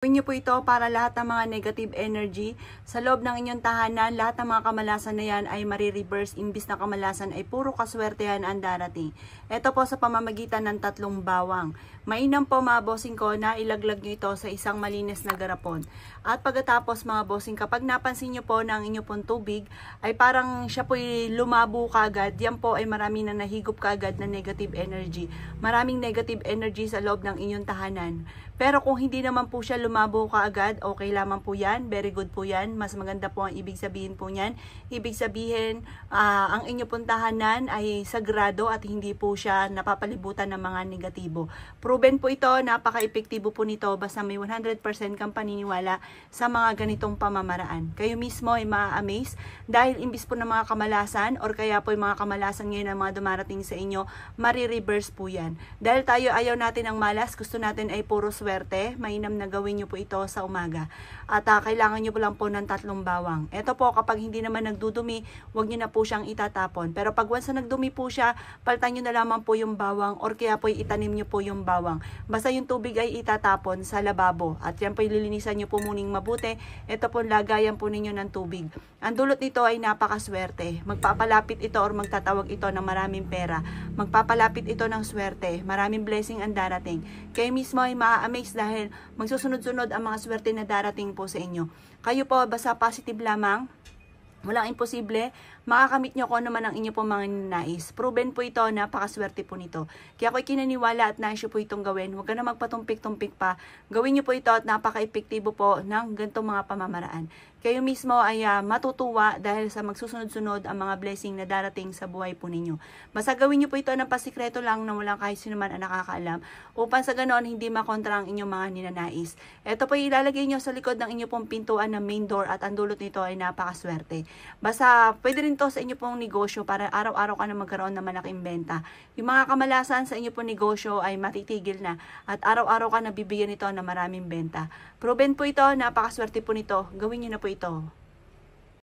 Gawin niyo po ito para lahat ng mga negative energy sa loob ng inyong tahanan, lahat ng mga kamalasan na yan ay marireverse, imbis na kamalasan ay puro kaswertehan ang darating. Ito po sa pamamagitan ng 3 bawang. Mainam po mga bossing ko na ilaglag niyo ito sa isang malinis na garapon. At pagkatapos mga bossing, kapag napansin niyo po na ang inyo pong tubig ay parang siya po lumabo kaagad, yan po ay marami na nahigop kaagad na negative energy. Maraming negative energy sa loob ng inyong tahanan. Pero kung hindi naman po siya lumabo kaagad, okay lamang po yan, very good po yan. Mas maganda po ang ibig sabihin po niyan. Ibig sabihin, ang inyo pong tahanan ay sagrado at hindi po siya napapalibutan ng mga negatibo. Proven po ito, napaka-epektibo po nito, basta may 100% kang paniniwala sa mga ganitong pamamaraan. Kayo mismo ay ma-amaze dahil imbis po ng mga kamalasan or kaya po yung mga kamalasan ngayon na mga dumarating sa inyo, marireverse po yan. Dahil tayo ayaw natin ang malas, gusto natin ay puro swerte, mainam na gawin nyo po ito sa umaga. At kailangan nyo po lang po ng 3 bawang. Ito po, kapag hindi naman nagdudumi, huwag nyo na po siyang itatapon. Pero pag once na nagdumi po siya, palitan nyo na lamang po yung bawang or kaya po itanim nyo po yung bawang. Basta yung tubig ay itatapon sa lababo. At yan po ililinisan nyo po muning mabuti. Ito po lagayan po ninyo ng tubig. Ang dulot nito ay napakaswerte. Magpapalapit ito or magtatawag ito ng maraming pera. Magpapalapit ito ng swerte. Maraming blessing ang darating. Kayo mismo ay ma-amaze dahil magsusunod-sunod ang mga swerte na darating po sa inyo. Kayo po, basta positive lamang. Walang imposible, makakamit nyo kung ano man ang inyo po mga nais. Proven po ito, napakaswerte po nito. Kaya ako'y kinaniwala at nais po itong gawin. Huwag ka na magpatumpik-tumpik pa. Gawin nyo po ito at napaka-epektibo po ng ganitong mga pamamaraan. Kayo mismo ay matutuwa dahil sa magsusunod-sunod ang mga blessing na darating sa buhay po ninyo. Basta gawin nyo po ito ng pasikreto lang na walang kahit sino man ang nakakaalam upang sa ganon hindi makontra ang inyong mga ninanais. Ito po ilalagay nyo sa likod ng inyong pong pintuan ng main door at ang dulot nito ay napakaswerte. Basta pwede rin to sa inyo pong negosyo para araw-araw ka na magkaroon ng malaking benta. Yung mga kamalasan sa inyo pong negosyo ay matitigil na at araw-araw ka na bibigyan nito ng maraming benta. Proven po ito, napakaswerte po nito. Gawin nyo na po ito.